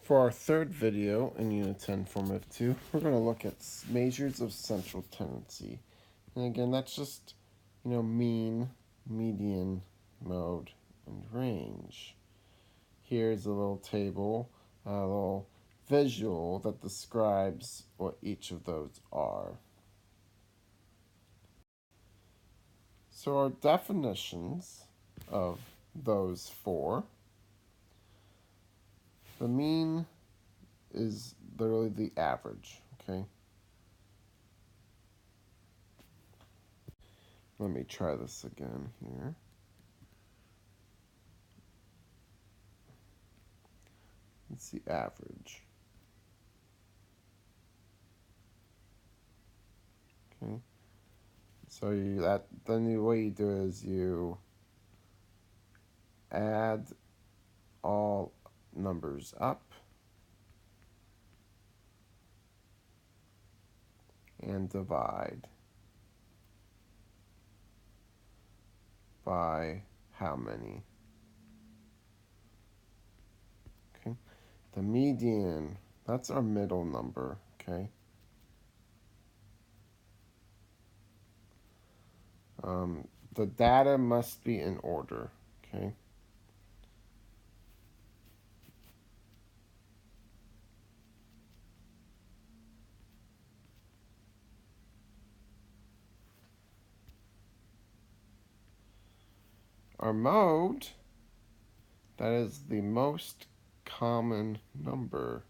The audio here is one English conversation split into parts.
For our third video in Unit 10 Formative 2, we're going to look at measures of central tendency. And again, that's just, mean, median, mode, and range. Here's a little table, a little visual that describes what each of those are. So our definitions of those four: the mean is literally the average, okay? Let me try this again here. It's the average. Okay. So then the way you do it is you add all numbers up and divide by how many? Okay. The median, that's our middle number, okay? The data must be in order, okay? Our mode, that is the most common number.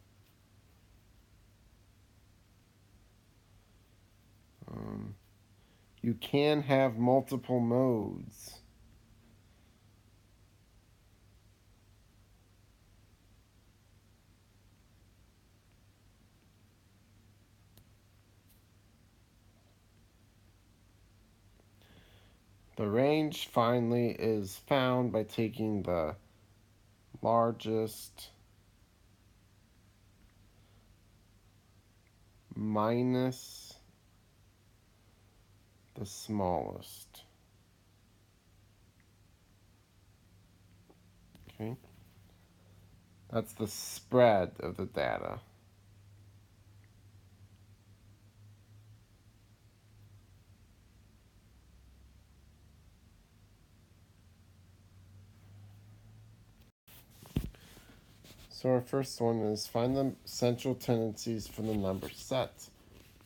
You can have multiple modes. The range finally is found by taking the largest minus the smallest. Okay? That's the spread of the data. So our first one is find the central tendencies from the number set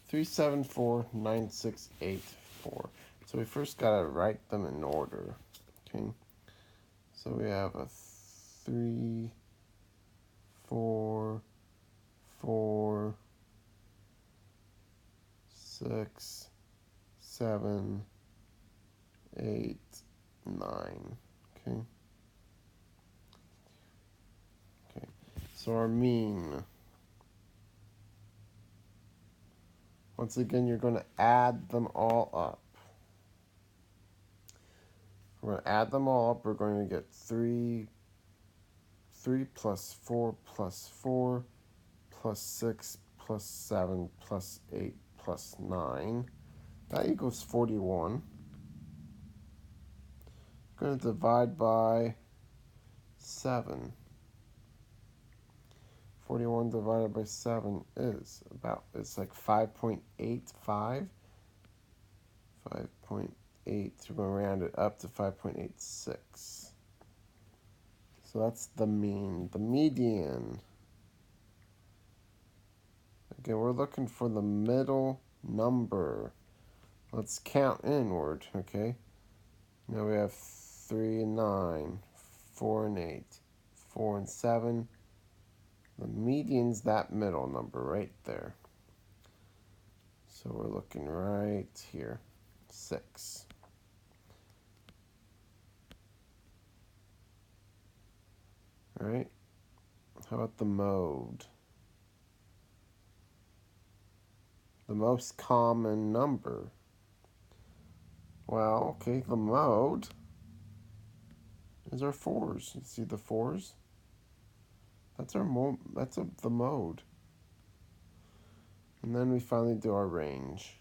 374, 9, 6, 8, 4. So we first gotta write them in order. Okay. So we have a 3, 4, 4, 6, 7, 8, 9. Okay. Okay. So our mean. Once again, you're going to add them all up. We're going to add them all up. We're going to get 3 plus 4 plus 4 plus 6 plus 7 plus 8 plus 9. That equals 41. We're going to divide by 7. 41 divided by 7 is it's like 5.85. 5.8, we're going to round it up to 5.86. So that's the mean. The median. Again, we're looking for the middle number. Let's count inward, okay? Now we have 3 and 9, 4 and 8, 4 and 7. The median's that middle number right there. So we're looking right here, 6. All right, how about the mode? The most common number. Well, okay, the mode is our 4s. You see the 4s? That's the mode. And then we finally do our range.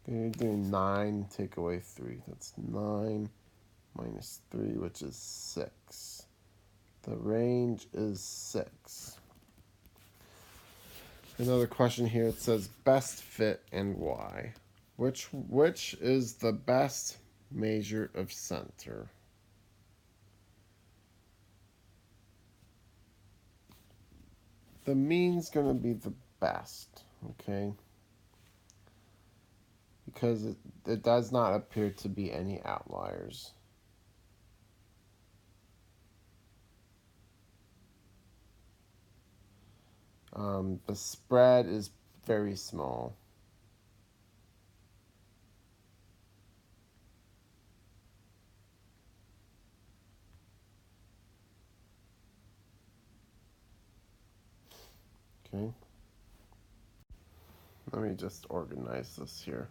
Okay, you're doing 9, take away 3. That's 9 minus 3, which is 6. The range is 6. Another question here, it says best fit and why. Which is the best measure of center? The mean's going to be the best, okay? Because it does not appear to be any outliers. The spread is very small. Okay. Let me just organize this here.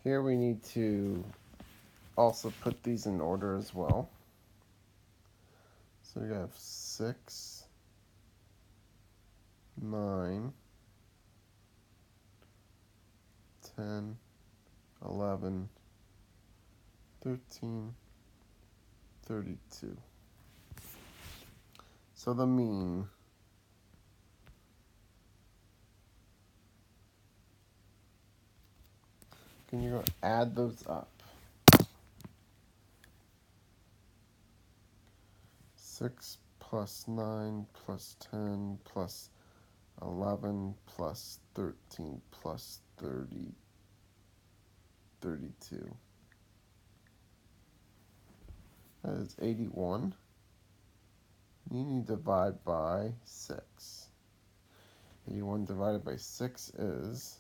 Here we need to also put these in order as well. So we have 6, 9, 10, 11, 13, 32. So the mean can you add those up? 6 plus 9 plus 10 plus 11 plus 13 plus 30, 32. That is 81. You need to divide by 6. 81 divided by 6 is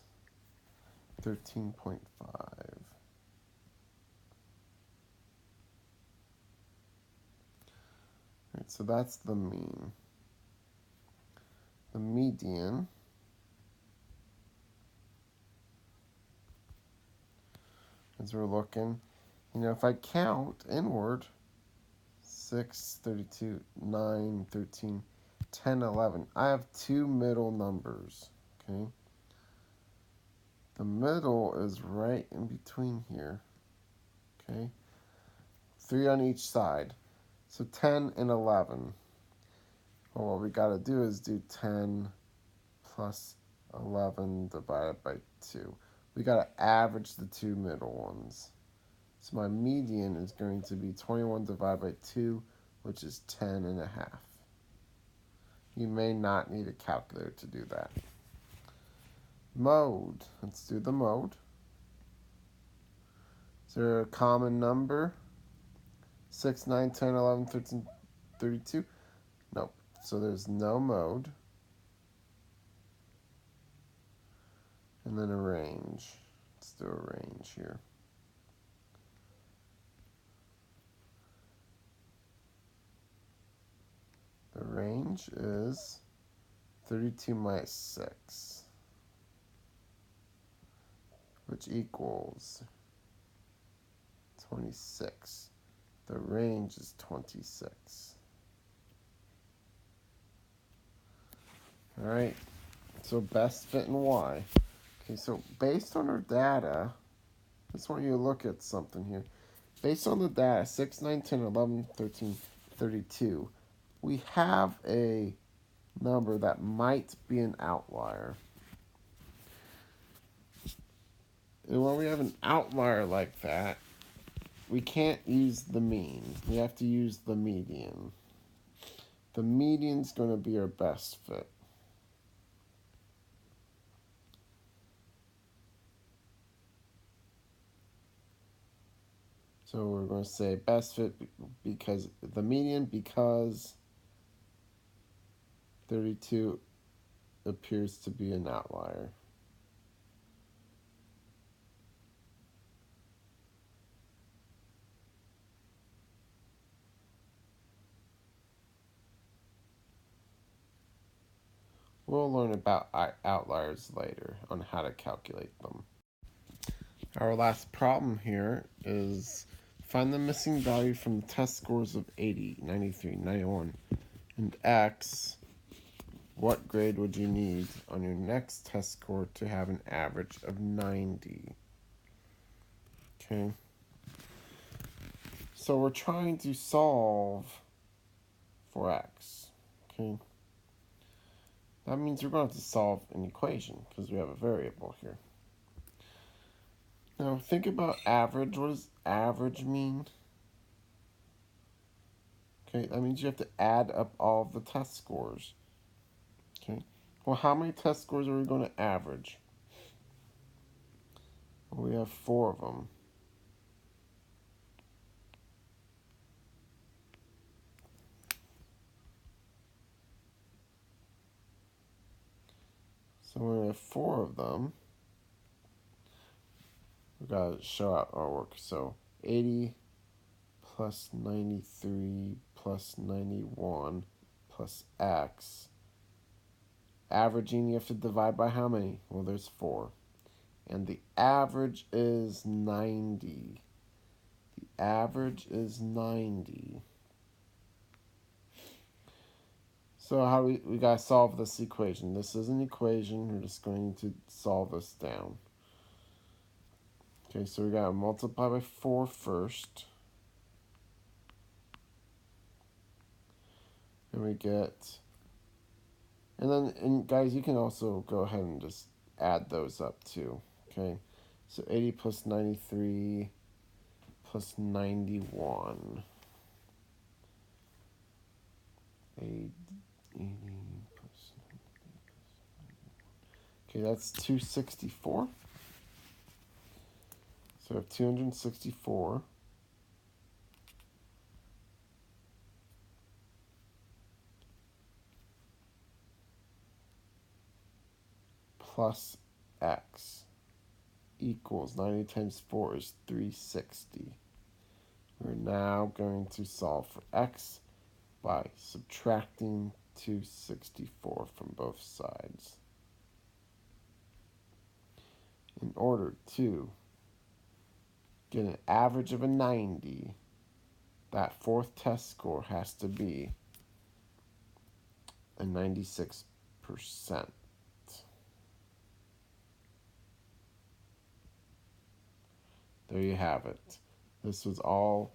13.5. Alright, so that's the mean. The median as we're looking, if I count inward, 6, 32, 9, 13, 10, 11. I have 2 middle numbers, okay? The middle is right in between here, okay? 3 on each side. So 10 and 11. Well, what we got to do is do 10 plus 11 divided by 2. We got to average the 2 middle ones. So my median is going to be 21 divided by 2, which is 10 and a half. You may not need a calculator to do that. Mode. Let's do the mode. Is there a common number? 6, 9, 10, 11, 13, 32? Nope. So there's no mode. And then a range. Let's do a range here. The range is 32 minus 6, which equals 26. The range is 26. All right, so best fit and why. Okay, so based on our data, I just want you to look at something here. Based on the data, 6, 9, 10, 11, 13, 32, we have a number that might be an outlier. And when we have an outlier like that, we can't use the mean. We have to use the median. The median's going to be our best fit. So we're going to say best fit because the median, because 32 appears to be an outlier. We'll learn about outliers later on how to calculate them. Our last problem here is find the missing value from the test scores of 80, 93, 91, And X, what grade would you need on your next test score to have an average of 90? Okay. So we're trying to solve for X. Okay. That means we're going to have to solve an equation because we have a variable here. Now think about average. What does average mean? Okay, that means you have to add up all of the test scores. Okay. Well, how many test scores are we going to average? Well, we have 4 of them. So when we have 4 of them, we got to show out our work. So 80 plus 93 plus 91 plus X. Averaging, you have to divide by how many? Well, there's 4. And the average is 90. The average is 90. So how we got to solve this equation. This is an equation. We're just going to solve this down. Okay, so we got to multiply by 4 first. And we get, and guys, you can also go ahead and just add those up too. Okay, so 80 plus 93 plus 91. 80 plus 93 plus 91. Okay, that's 264. So we have 264 plus X equals 90 times 4 is 360. We're now going to solve for X by subtracting 264 from both sides. In order to get an average of a 90, that 4th test score has to be a 96%. There you have it. This was all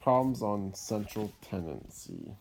problems on central tendency.